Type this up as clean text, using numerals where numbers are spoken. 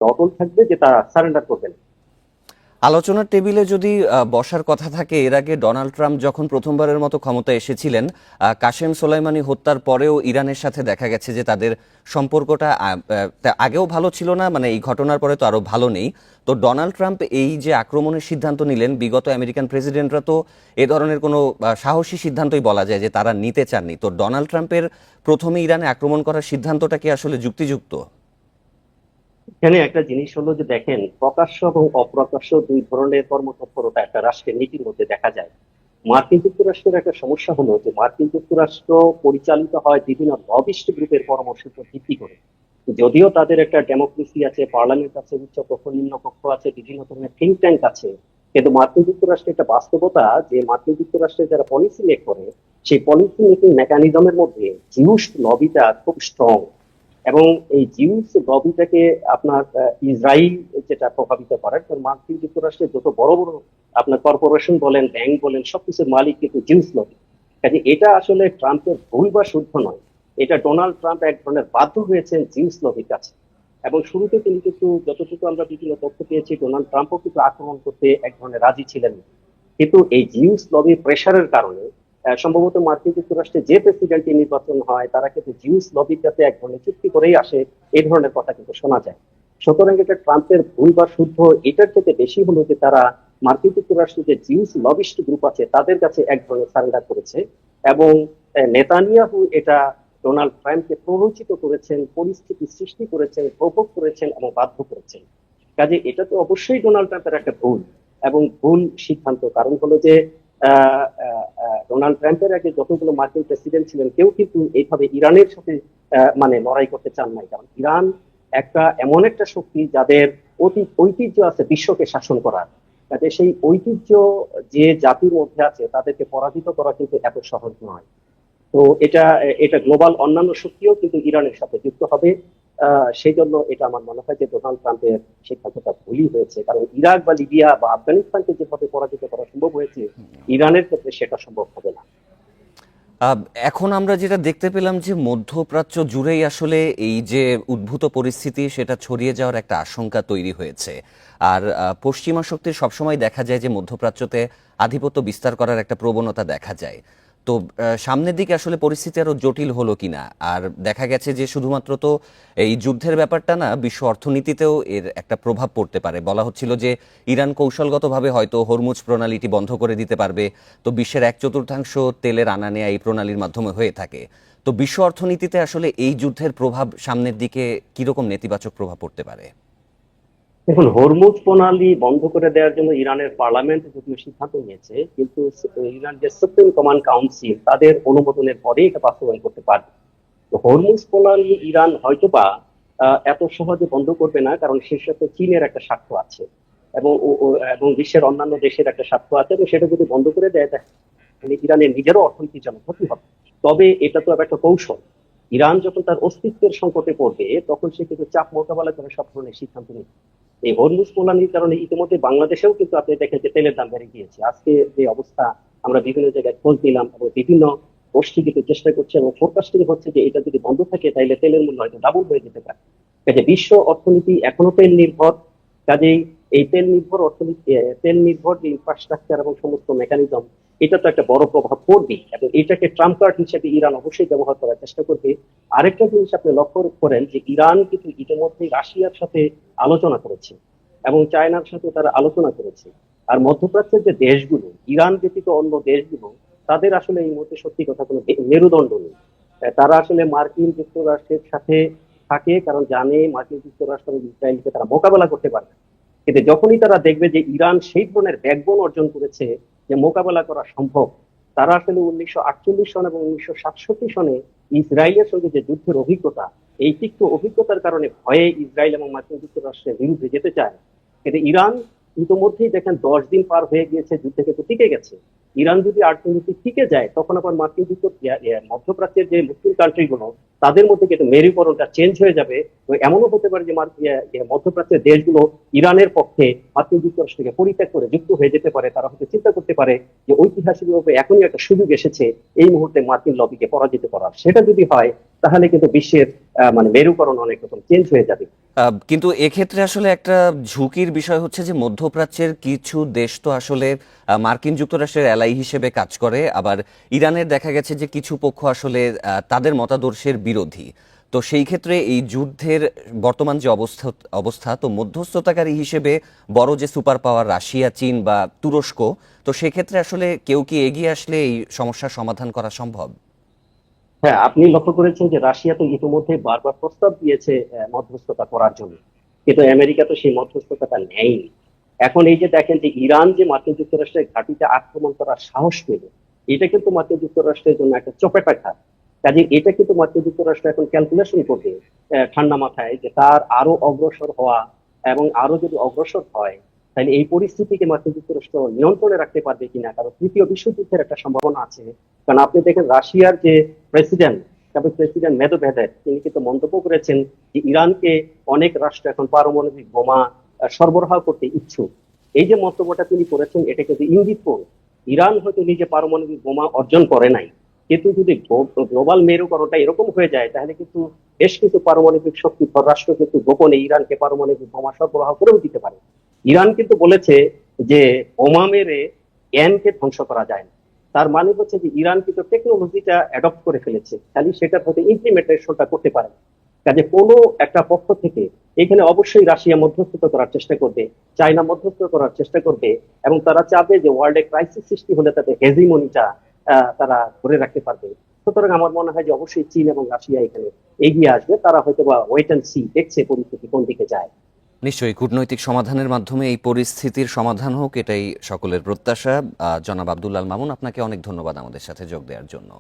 অটল থাকবে যে তারা সারেন্ডার করবে না। আলোচনার টেবিলে যদি বসার কথা থাকে, এর আগে ডোনাল্ড ট্রাম্প যখন প্রথমবারের মতো ক্ষমতায় এসেছিলেন, কাসেম সোলাইমানি হত্যার পরেও ইরানের সাথে দেখা গেছে যে তাদের সম্পর্কটা আগেও ভালো ছিল না, মানে এই ঘটনার পরে তো আরো ভালো নেই। তো ডোনাল্ড ট্রাম্প এই যে আক্রমণের সিদ্ধান্ত নিলেন, বিগত আমেরিকান প্রেসিডেন্টরা তো এ ধরনের কোনো সাহসী সিদ্ধান্তই বলা যায় যে তারা নিতে চাননি। তো ডোনাল্ড ট্রাম্পের প্রথমে ইরানে আক্রমণ করার সিদ্ধান্তটা কি আসলে যুক্তিযুক্ত? এখানে একটা জিনিস হলো যে দেখেন, প্রকাশ্য এবং অপ্রকাশ্য দুই ধরনের কর্মতৎপরতা একটা রাষ্ট্রের নীতির মধ্যে দেখা যায়। মার্কিন যুক্তরাষ্ট্রের একটা সমস্যা হলো যে মার্কিন যুক্তরাষ্ট্র পরিচালিত হয় বিভিন্ন লবিস্ট গ্রুপের পরামর্শের উপর ভিত্তি করে। যদিও তাদের একটা ডেমোক্রেসি আছে, পার্লামেন্ট আছে, উচ্চ কক্ষ নিম্ন কক্ষ আছে, বিভিন্ন ধরনের থিঙ্ক ট্যাঙ্ক আছে, কিন্তু মার্কিন যুক্তরাষ্ট্রের একটা বাস্তবতা যে মার্কিন যুক্তরাষ্ট্রের যারা পলিসি মেক করে, সেই পলিসি মেকিং মেকানিজমের মধ্যে জিউস লবিটা খুব স্ট্রং। এবং এই জিউস লবিটাকে আপনার ইসরায়েল যেটা প্রভাবিত করে, কারণ মার্কিন যুক্তরাষ্ট্রের যত বড় বড় আপনার কর্পোরেশন বলেন, ব্যাংক বলেন, সবকিছুর মালিক কিন্তু জিউস লবি। কাজে এটা আসলে ট্রাম্পের ভুল বা শুদ্ধ নয়, এটা ডোনাল্ড ট্রাম্প এক ধরনের বাধ্য হয়েছেন জিউস লবির কাছে। এবং শুরুতে তিনি কিন্তু, যতটুকু আমরা বিভিন্ন তথ্য পেয়েছি, ডোনাল্ড ট্রাম্পও কিন্তু আক্রমণ করতে এক ধরনের রাজি ছিলেন না। কিন্তু এই জিউস লবির প্রেশারের কারণে সম্ভবত মার্কিন যুক্তরাষ্ট্রে যে প্রেসিডেন্ট নির্বাচন হয় তারা কিন্তু জিউস লবির কাছে এক ধরনের চুক্তি করেই আসে, এই ধরনের কথা কিন্তু শোনা যায়। সুতরাং এটা ট্রাম্পের ভুল বা শুদ্ধ এটার থেকে বেশি হলো যে তারা মার্কিন যুক্তরাষ্ট্রে যে জিউস লবিস্ট গ্রুপ আছে তাদের কাছে এক ধরনের সারেন্ডার করেছে। এবং নেতানিয়াহু এটা ডোনাল্ড ট্রাম্পকে প্ররোচিত করেছেন, পরিস্থিতি সৃষ্টি করেছেন, প্রভোগ করেছেন এবং বাধ্য করেছেন। কাজে এটা তো অবশ্যই ডোনাল্ড ট্রাম্পের একটা ভুল এবং ভুল সিদ্ধান্ত। কারণ হলো যে ডোনাল্ড ট্রাম্পের আগে যতগুলো মার্কিন প্রেসিডেন্ট ছিলেন কেউ কিন্তু এইভাবে ইরানের সাথে মানে লড়াই করতে চান নাই। কারণ ইরান একটা এমন একটা শক্তি যাদের অতি ঐতিহ্য আছে বিশ্বকে শাসন করার। কাজে সেই ঐতিহ্য যে জাতির মধ্যে আছে তাদেরকে পরাজিত করা কিন্তু এত সহজ নয়। তো এটা এটা গ্লোবাল অন্যান্য শক্তিও কিন্তু ইরানের সাথে যুক্ত হবে। সেই জন্য এটা আমার মনে হয় যে ডোনাল্ড ট্রাম্পের সিদ্ধান্তটা ভুলই হয়েছে, কারণ ইরাক বা লিবিয়া বা আফগানিস্তানকে যেভাবে পরাজিত করা সম্ভব হয়েছে, ইরানের ক্ষেত্রে সেটা সম্ভব হবে না। আহ, এখন আমরা যেটা দেখতে পেলাম যে মধ্যপ্রাচ্য জুড়েই আসলে এই যে উদ্ভূত পরিস্থিতি, সেটা ছড়িয়ে যাওয়ার একটা আশঙ্কা তৈরি হয়েছে। আর পশ্চিমা শক্তির সবসময় দেখা যায় যে মধ্যপ্রাচ্যতে আধিপত্য বিস্তার করার একটা প্রবণতা দেখা যায়। তো সামনের দিকে আসলে পরিস্থিতি আরো জটিল হলো কিনা। আর দেখা গেছে যে শুধুমাত্র তো এই যুদ্ধের ব্যাপারটা না, বিশ্ব অর্থনীতিতেও এর একটা প্রভাব পড়তে পারে। বলা হচ্ছিল যে ইরান কৌশলগতভাবে হয়তো হরমুজ প্রণালীটি বন্ধ করে দিতে পারবে। তো বিশ্বের 1/4 তেলের আনা নেয়া এই প্রণালীর মাধ্যমে হয়ে থাকে। তো বিশ্ব অর্থনীতিতে আসলে এই যুদ্ধের প্রভাব সামনের দিকে কিরকম নেতিবাচক প্রভাব পড়তে পারে? দেখুন, হরমুজ প্রণালী বন্ধ করে দেওয়ার জন্য ইরানের পার্লামেন্ট যদিও সিদ্ধান্ত নিয়েছে, কিন্তু ইরান যে সুপ্রিম কমান্ড কাউন্সিল তাদের অনুমোদনের পরে এটা বাস্তবায়ন করতে পারবে। তো হরমুজ প্রণালী ইরান হয়তোবা এত সহজে বন্ধ করবে না, কারণ সে সাথে চীনের একটা স্বার্থ আছে এবং এবং বিশ্বের অন্যান্য দেশের একটা স্বার্থ আছে, এবং সেটা যদি বন্ধ করে দেয় তাহলে ইরানের নিজেরও অর্থনীতির জন্য ক্ষতি হবে। তবে এটা তো একটা কৌশল। ইরান যখন তার অস্তিত্বের সংকটে পড়বে তখন সে কিন্তু চাপ মোকাবেলা করে সব ধরনের সিদ্ধান্ত নেবে। এই হরমুজ প্রণালীর কারণে ইতিমধ্যে বাংলাদেশেও কিন্তু আপনি দেখেন যে তেলের দাম বেড়ে গিয়েছে। আজকে যে অবস্থা, আমরা বিভিন্ন জায়গায় খোঁজ নিলাম এবং বিভিন্ন গোষ্ঠী কিন্তু চেষ্টা করছে এবং ফোরকাস্টিং হচ্ছে যে এটা যদি বন্ধ থাকে তাহলে তেলের মূল্য হয়তো ডাবল হয়ে যেতে পারে। কাজে বিশ্ব অর্থনীতি এখনো তেল নির্ভর। কাজেই এই তেল নির্ভর অর্থনীতি, তেল নির্ভর যে ইনফ্রাস্ট্রাকচার এবং সমস্ত মেকানিজম, এটা তো একটা বড় প্রভাব পড়বে এবং এটাকে ট্রাম্প কার্ড হিসেবে ইরান অবশ্যই ব্যবহার করার চেষ্টা করবে। আরেকটা জিনিস আপনি লক্ষ্য করেন যে ইরান কিন্তু ইতিমধ্যে রাশিয়ার সাথে আলোচনা করেছে এবং চায়নার সাথে তারা আলোচনা করেছে। আর মধ্যপ্রাচ্যের যে দেশগুলো, ইরান ব্যতীত অন্য দেশগুলো, তাদের আসলে এই মুহূর্তে সত্যি কথা কোনো মেরুদণ্ড নেই। তারা আসলে মার্কিন যুক্তরাষ্ট্রের সাথে থাকে কারণ জানে মার্কিন যুক্তরাষ্ট্র এবং ইসরায়েলকে তারা মোকাবেলা করতে পারবে। কিন্তু যখনই তারা দেখবে যে ইরান সেই ধরনের ব্যাকবোন অর্জন করেছে যে মোকাবেলা করা সম্ভব, তারা আসলে 1948 সন এবং 1967 সনে ইসরায়েলের সঙ্গে যে যুদ্ধের অভিজ্ঞতা, এই তিক্ত অভিজ্ঞতার কারণে ভয়ে ইসরায়েল এবং মার্কিন যুক্তরাষ্ট্রের বিরুদ্ধে যেতে চায়। কিন্তু ইরান ইতোমধ্যেই দেখেন 10 দিন পার হয়ে গিয়েছে, যুদ্ধ কিন্তু টিকে গেছে। ইরান যদি অর্থনীতি টিকে যায় তখন আবার মার্কিন মধ্যপ্রাচ্যের যে মুসলিম কান্ট্রি গুলো, তাদের মধ্যে কিন্তু মেরুকরণটা চেঞ্জ হয়ে যাবে। তো এমনও হতে পারে যে মধ্যপ্রাচ্যের দেশগুলো ইরানের পক্ষে মার্কিন যুক্তরাষ্ট্রকে পরিত্যাগ করে যুক্ত হয়ে যেতে পারে। তারা হয়তো চিন্তা করতে পারে যে ঐতিহাসিকভাবে এখনই একটা সুযোগ এসেছে এই মুহূর্তে মার্কিন লবিকে পরাজিত করার। সেটা যদি হয় তাহলে কিন্তু বিশ্বের মানে মেরুকরণ অনেক রকম চেঞ্জ হয়ে যাবে। কিন্তু এক্ষেত্রে আসলে একটা ঝুঁকির বিষয় হচ্ছে যে মধ্যপ্রাচ্যের কিছু দেশ তো আসলে মার্কিন যুক্তরাষ্ট্রের অ্যালাই হিসেবে কাজ করে, আবার ইরানের দেখা গেছে যে কিছু পক্ষ আসলে তাদের মতাদর্শের বিরোধী। তো সেই ক্ষেত্রে এই যুদ্ধের বর্তমান যে অবস্থা তো মধ্যস্থতাকারী হিসেবে বড় যে সুপার পাওয়ার রাশিয়া, চীন বা তুরস্ক, তো সেক্ষেত্রে আসলে কেউ কি এগিয়ে আসলে এই সমস্যার সমাধান করা সম্ভব? হ্যাঁ, আপনি লক্ষ্য করেছেন যে রাশিয়া তো ইতিমধ্যে বারবার প্রস্তাব দিয়েছে মধ্যস্থতা করার জন্য, কিন্তু আমেরিকা তো সেই মধ্যস্থতাটা নেয়নি। এখন এই যে দেখেন যে ইরান যে মার্কিন যুক্তরাষ্ট্রের ঘাঁটিতে আক্রমণ করার সাহস পেল, এটা কিন্তু মার্কিন যুক্তরাষ্ট্রের জন্য একটা চপেটাঘাত। কাজে এটা কিন্তু মার্কিন যুক্তরাষ্ট্র এখন ক্যালকুলেশন করবে ঠান্ডা মাথায়, যে তার আরো অগ্রসর হওয়া, এবং আরো যদি অগ্রসর হয় তাহলে এই পরিস্থিতিকে মার্কিন যুক্তরাষ্ট্র নিয়ন্ত্রণে রাখতে পারবে কিনা, কারণ তৃতীয় বিশ্বযুদ্ধের একটা সম্ভাবনা আছে। কারণ আপনি দেখেন রাশিয়ার যে প্রেসিডেন্ট, তবে প্রেসিডেন্ট মেদভেদেভ, তিনি কিন্তু মন্তব্য করেছেন যে ইরানকে অনেক রাষ্ট্র এখন পারমাণবিক বোমা সরবরাহ করতে ইচ্ছুক। এই যে মন্তব্যটা তিনি করেছেন, এটা কিন্তু ইঙ্গিতপূর্ণ ইরান হয়তো নিজে পারমাণবিক বোমা অর্জন করে নাই, কিন্তু যদি গ্লোবাল মেরুকরণটা এরকম হয়ে যায় তাহলে কিন্তু বেশ কিছু পারমাণবিক শক্তিধর রাষ্ট্র কিন্তু গোপনে ইরানকে পারমাণবিক বোমা সরবরাহ করেও দিতে পারে। ইরান কিন্তু বলেছে যে বোমা মেরে কে ধ্বংস করা যায় না। তার মানে হচ্ছে যে ইরান কিন্তু টেকনোলজিটা অ্যাডপ্ট করে ফেলেছে, খালি সেটা হয়তো ইমপ্লিমেন্টেশনটা করতে পারে না। কাজে কোনো একটা পক্ষ থেকে এখানে অবশ্যই রাশিয়া মধ্যস্থতা করার চেষ্টা করবে, চায়না মধ্যস্থতা করার চেষ্টা করবে, এবং তারা চাবে যে ওয়ার্ল্ডে ক্রাইসিস সৃষ্টি হলে তাদের হেজিমনিটা তারা ধরে রাখতে পারবে। সুতরাং আমার মনে হয় যে অবশ্যই চীন এবং রাশিয়া এখানে এগিয়ে আসবে, তারা হয়তো বা ওয়েট অ্যান্ড সি দেখছে পরিস্থিতি কোন দিকে যায়। নিশ্চয়ই কূটনৈতিক সমাধানের মাধ্যমে এই পরিস্থিতির সমাধান হোক, এটাই সকলের প্রত্যাশা। জনাব আব্দুল আল মামুন, আপনাকে অনেক ধন্যবাদ আমাদের সাথে যোগ দেওয়ার জন্য।